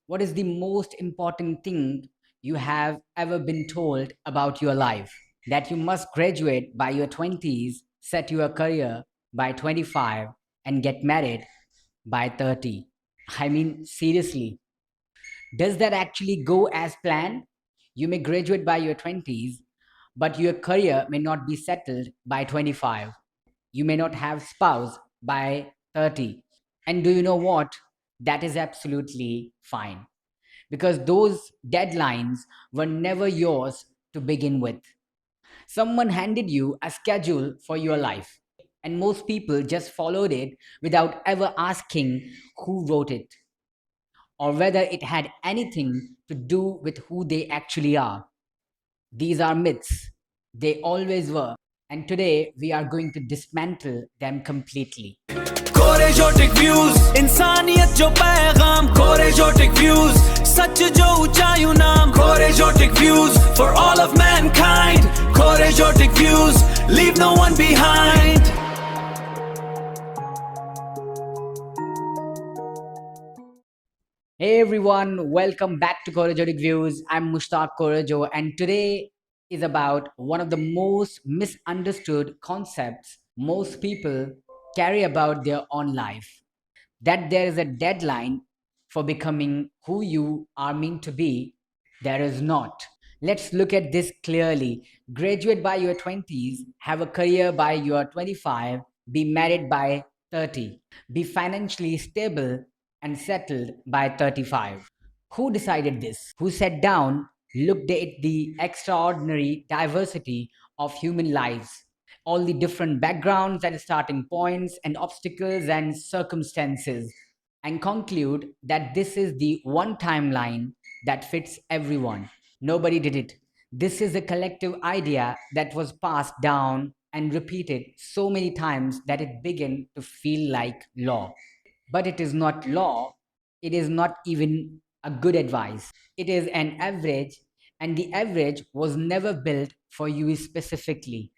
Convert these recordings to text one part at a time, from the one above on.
What is the most important thing you have ever been told about your life? That you must graduate by your 20s, set your career by 25, and get married by 30. I mean, seriously, does that actually go as planned? You may graduate by your 20s, but your career may not be settled by 25. You may not have spouse by 30. And do you know what? That is absolutely fine because those deadlines were never yours to begin with. Someone handed you a schedule for your life, and most people just followed it without ever asking who wrote it or whether it had anything to do with who they actually are. These are myths. They always were. And today we are going to dismantle them completely. Korejotic Views इंसानियत जो पैगाम Korejotic Views सच जो ऊंचाई नाम Korejotic Views for all of mankind Korejotic Views leave no one behind. Hey everyone, welcome back to Korejotic Views. I'm Mushtaque Korejo, and today is about one of the most misunderstood concepts most people carry about their own life. That there is a deadline for becoming who you are meant to be. There is not. Let's look at this clearly. Graduate by your 20s, have a career by your 25, be married by 30, be financially stable and settled by 35. Who decided this? Who sat down, looked at the extraordinary diversity of human lives, all the different backgrounds and starting points and obstacles and circumstances, and conclude that this is the one timeline that fits everyone? Nobody did it. This is a collective idea that was passed down and repeated so many times that it began to feel like law. But it is not law, it is not even a good advice. It is an average, and the average was never built for you specifically.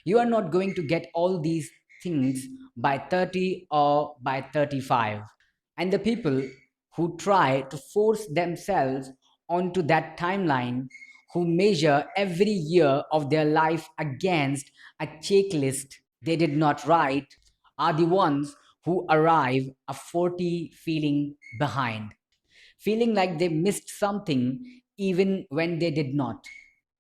You are not going to get all these things by 30 or by 35. And the people who try to force themselves onto that timeline, who measure every year of their life against a checklist they did not write, are the ones who arrive a 40 feeling behind, feeling like they missed something even when they did not.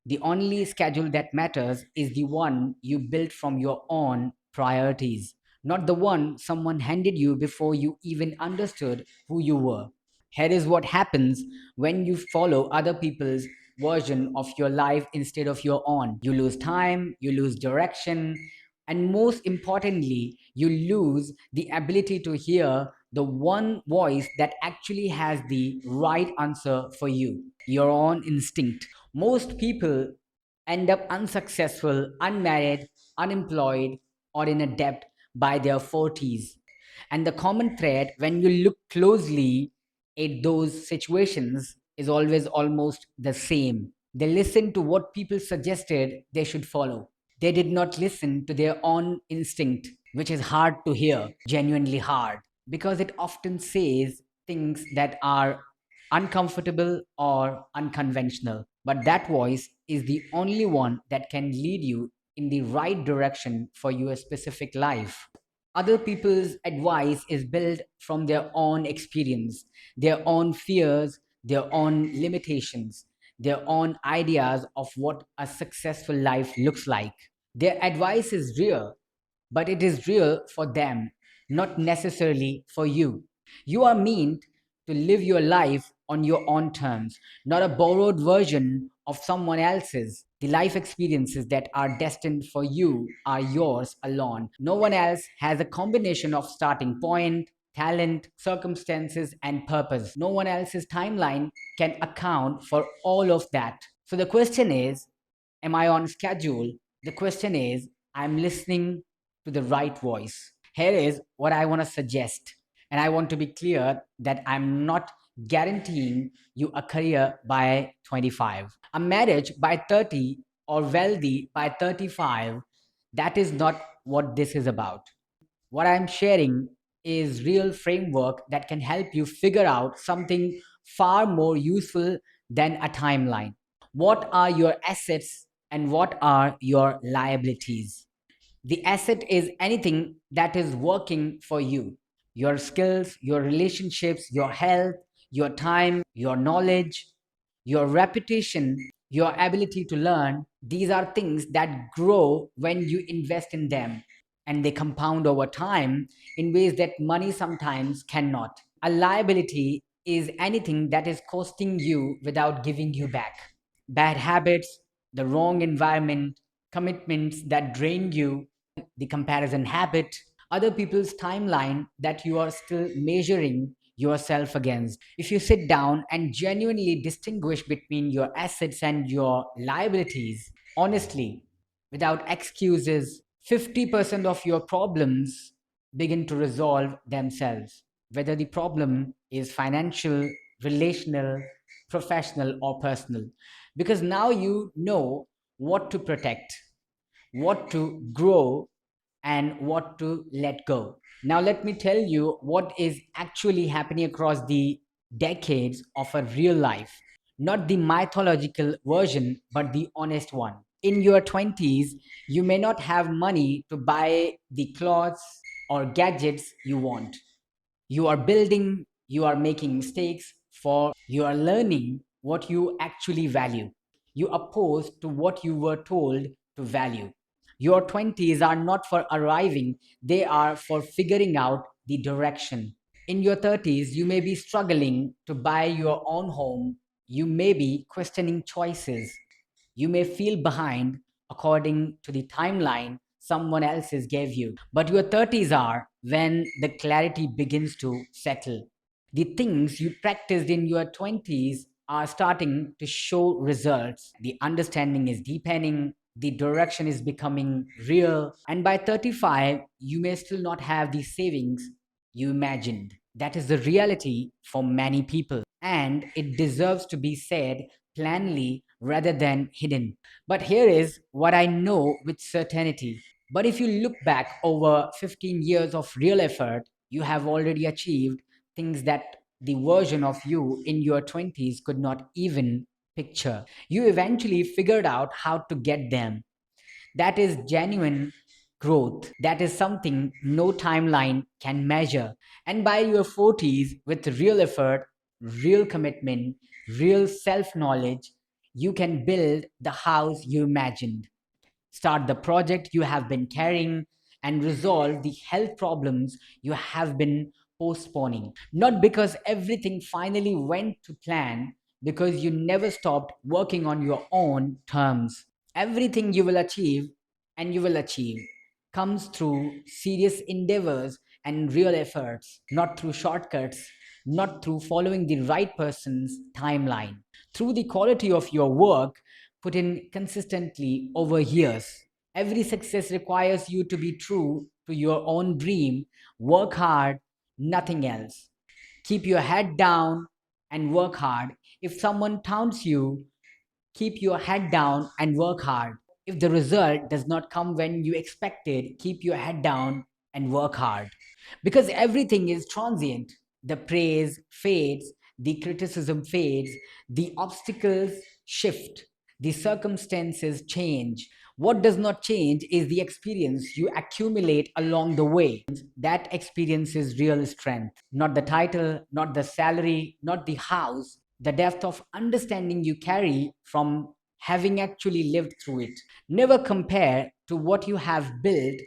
The only schedule that matters is the one you built from your own priorities, not the one someone handed you before you even understood who you were. Here is what happens when you follow other people's version of your life instead of your own. You lose time, you lose direction, and most importantly, you lose the ability to hear the one voice that actually has the right answer for you, your own instinct. Most people end up unsuccessful, unmarried, unemployed, or in a debt by their 40s. And the common thread, when you look closely at those situations, is always almost the same. They listen to what people suggested they should follow. They did not listen to their own instinct, which is hard to hear, genuinely hard, because it often says things that are uncomfortable or unconventional. But that voice is the only one that can lead you in the right direction for your specific life. Other people's advice is built from their own experience, their own fears, their own limitations, their own ideas of what a successful life looks like. Their advice is real, but it is real for them, not necessarily for you. You are meant to live your life on your own terms, not a borrowed version of someone else's. The life experiences that are destined for you are yours alone. No one else has a combination of starting point, talent, circumstances, and purpose. No one else's timeline can account for all of that. So the question is, am I on schedule? The question is, I'm listening to the right voice. Here is what I want to suggest. And I want to be clear that I'm not guaranteeing you a career by 25, a marriage by 30, or wealthy by 35. That is not what this is about. What I'm sharing is real framework that can help you figure out something far more useful than a timeline. What are your assets and what are your liabilities? The asset is anything that is working for you: your skills, your relationships, your health, your time, your knowledge, your reputation, your ability to learn. These are things that grow when you invest in them, and they compound over time in ways that money sometimes cannot. A liability is anything that is costing you without giving you back. Bad habits, the wrong environment, commitments that drain you, the comparison habit, other people's timeline that you are still measuring yourself against. If you sit down and genuinely distinguish between your assets and your liabilities, honestly, without excuses, 50% of your problems begin to resolve themselves, whether the problem is financial, relational, professional, or personal. Because now you know what to protect, what to grow, and what to let go. Now, let me tell you what is actually happening across the decades of a real life, not the mythological version, but the honest one. In your 20s, you may not have money to buy the clothes or gadgets you want. You are building, you are making mistakes, for you are learning what you actually value. You opposed to what you were told to value. Your 20s are not for arriving, they are for figuring out the direction. In your 30s, you may be struggling to buy your own home. You may be questioning choices. You may feel behind according to the timeline someone else's gave you. But your 30s are when the clarity begins to settle. The things you practiced in your 20s are starting to show results. The understanding is deepening, the direction is becoming real, and by 35, you may still not have the savings you imagined. That is the reality for many people, and it deserves to be said plainly rather than hidden. But here is what I know with certainty. But if you look back over 15 years of real effort, you have already achieved things that the version of you in your 20s could not even picture. You eventually figured out how to get them. That is genuine growth. That is something no timeline can measure. And by your 40s, with real effort, real commitment, real self knowledge, you can build the house you imagined, start the project you have been carrying, and resolve the health problems you have been postponing. Not because everything finally went to plan, because you never stopped working on your own terms. Everything you will achieve and you will achieve comes through serious endeavors and real efforts, not through shortcuts, not through following the right person's timeline, through the quality of your work put in consistently over years. Every success requires you to be true to your own dream. Work hard, nothing else. Keep your head down and work hard. If someone taunts you, keep your head down and work hard. If the result does not come when you expected, keep your head down and work hard. Because everything is transient. The praise fades, the criticism fades, the obstacles shift, the circumstances change. What does not change is the experience you accumulate along the way. That experience is real strength, not the title, not the salary, not the house, the depth of understanding you carry from having actually lived through it. Never compare to what you have built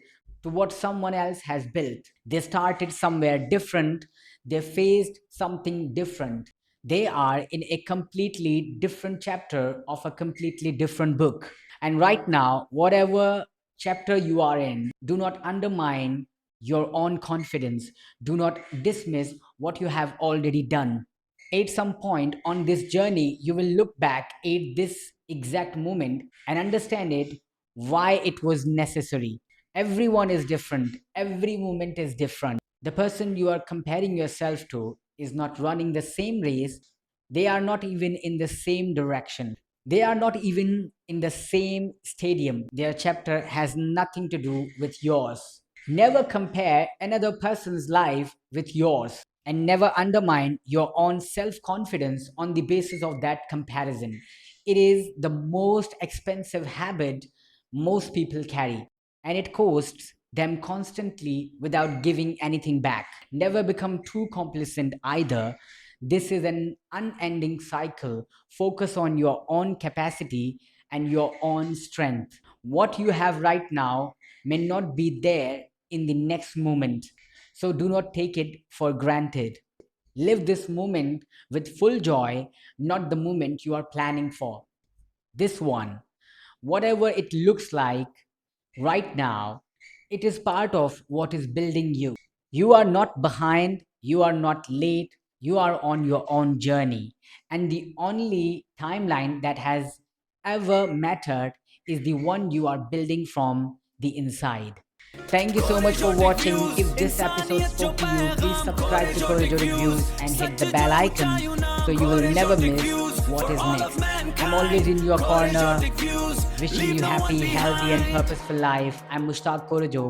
to what someone else has built. They started somewhere different, they faced something different. They are in a completely different chapter of a completely different book. And right now, whatever chapter you are in, do not undermine your own confidence. Do not dismiss what you have already done. At some point on this journey, you will look back at this exact moment and understand it, why it was necessary. Everyone is different, every moment is different. The person you are comparing yourself to is not running the same race, they are not even in the same direction. They are not even in the same stadium. Their chapter has nothing to do with yours. Never compare another person's life with yours. and never undermine your own self confidence on the basis of that comparison. It is the most expensive habit most people carry, and it costs them constantly without giving anything back. Never become too complacent either. This is an unending cycle. Focus on your own capacity and your own strength. What you have right now may not be there in the next moment. So do not take it for granted. Live this moment with full joy, not the moment you are planning for. This one, whatever it looks like right now, it is part of what is building you. You are not behind, you are not late, you are on your own journey. And the only timeline that has ever mattered is the one you are building from the inside. Thank you so much for Korejotic watching. Views, If this episode इंसानियत जो spoke to you, please पैगाम subscribe to Korejotic Korejotic Views, Views and hit such the bell जो icon ऊंचाइयों नाम so you will never Korejotic miss Views, for what is all of next. I'm always mankind. in your corner, Korejotic Views, wishing leave you no one happy, healthy, and behind. purposeful life. I'm Mushtaque Korejo.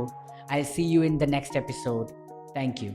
I'll see you in the next episode. Thank you.